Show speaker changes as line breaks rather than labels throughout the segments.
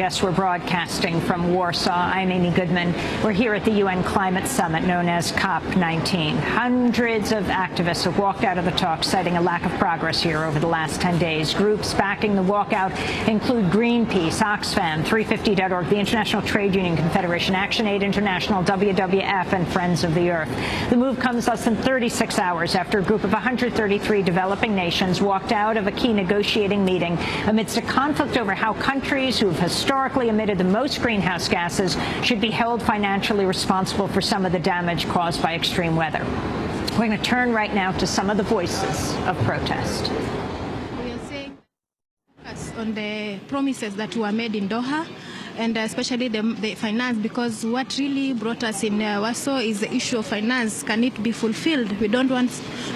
Yes, we're broadcasting from Warsaw. I'm Amy Goodman. We're here at the UN Climate Summit known as COP19. Hundreds of activists have walked out of the talk, citing a lack of progress here over the last 10 days. Groups backing the walkout include Greenpeace, Oxfam, 350.org, the International Trade Union Confederation, Action Aid International, WWF, and Friends of the Earth. The move comes less than 36 hours after a group of 133 developing nations walked out of a key negotiating meeting amidst a conflict over how countries who have historically emitted the most greenhouse gases should be held financially responsible for some of the damage caused by extreme weather. We're going to turn right now to some of the voices of protest.
We are saying on the promises that were made in Doha, and especially the finance, because what really brought us in Warsaw is the issue of finance. Can it be fulfilled? We don't want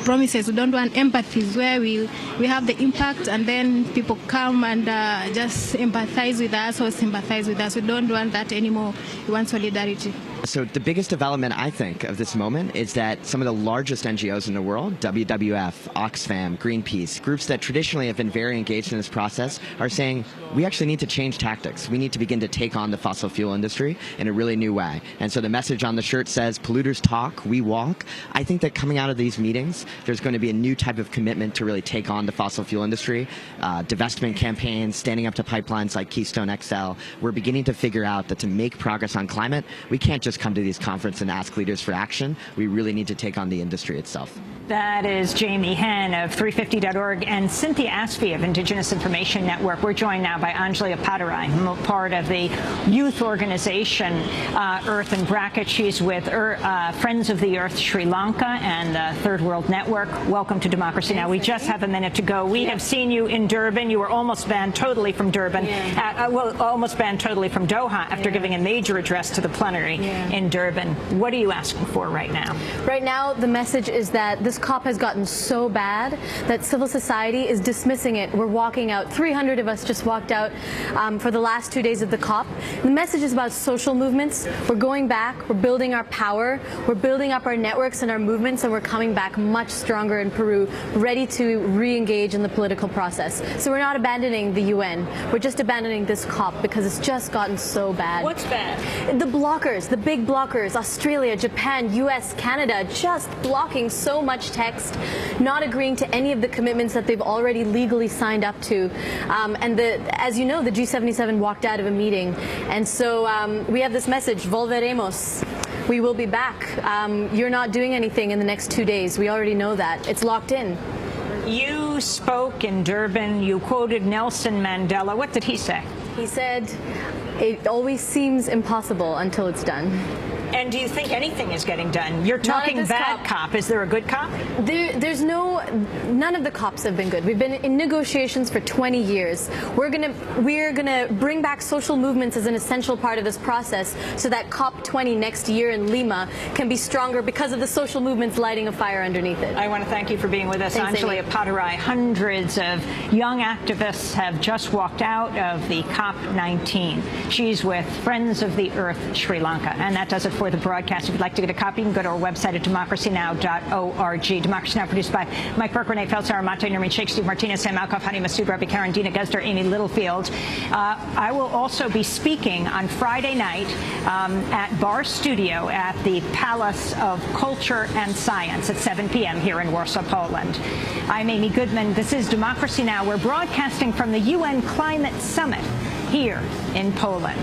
promises, we don't want empathies where we have the impact and then people come and just empathize with us or sympathize with us. We don't want that anymore. We want solidarity.
So the biggest development, I think, of this moment is that some of the largest NGOs in the world, WWF, Oxfam, Greenpeace, groups that traditionally have been very engaged in this process, are saying we actually need to change tactics. We need to begin to take on the fossil fuel industry in a really new way. And so the message on the shirt says, polluters talk, we walk. I think that coming out of these meetings, there's going to be a new type of commitment to really take on the fossil fuel industry. Divestment campaigns, standing up to pipelines like Keystone XL. We're beginning to figure out that to make progress on climate, we can't just come to these conferences and ask leaders for action. We really need to take on the industry itself.
That is Jamie Henn of 350.org and Cynthia Aspey of Indigenous Information Network. We're joined now by Anjali Appadurai, part of the youth organization Earth and Bracket. She's with Friends of the Earth Sri Lanka and the Third World Network. Welcome to Democracy Now! We just have a minute to go. We have seen you in Durban. You were almost banned totally from Durban, well, almost banned totally from Doha after giving a major address to the plenary in Durban. What are you asking for right now?
Right now, the message is that this COP has gotten so bad that civil society is dismissing it. We're walking out. 300 of us just walked out for the last 2 days of the COP. The message is about social movements. We're going back. We're building our power. We're building up our networks and our movements, and we're coming back much stronger in Peru, ready to re-engage in the political process. So we're not abandoning the UN. We're just abandoning this COP because it's just gotten so bad.
What's bad?
The blockers, the big blockers, Australia, Japan, US, Canada, just blocking so much text, not agreeing to any of the commitments that they've already legally signed up to. And as you know, the G77 walked out of a meeting. And so we have this message, volveremos. We will be back. You're not doing anything in the next 2 days. We already know that. It's locked in.
You spoke in Durban. You quoted Nelson Mandela. What did he say?
He said, it always seems impossible until it's done.
And do you think anything is getting done? You're talking bad COP. Is there a good COP?
None of the COPs have been good. We've been in negotiations for 20 years. We're gonna bring back social movements as an essential part of this process so that COP20 next year in Lima can be stronger because of the social movements lighting a fire underneath it.
I want to thank you for being with us.
Thanks,
Anjali
Amy.
Appadurai. Hundreds of young activists have just walked out of the COP19. She's with Friends of the Earth Sri Lanka. And that does it for the broadcast. If you'd like to get a copy, you can go to our website at democracynow.org. Democracy Now! Produced by Mike Burke, Renee Feltz, Aramato, Nermeen Sheikh, Steve Martinez, Sam Alcoff, Hani Masood, Rabbi Karen, Dina Guzder, Amy Littlefield. I will also be speaking on Friday night at Bar Studio at the Palace of Culture and Science at 7 p.m. here in Warsaw, Poland. I'm Amy Goodman. This is Democracy Now! We're broadcasting from the UN Climate Summit here in Poland.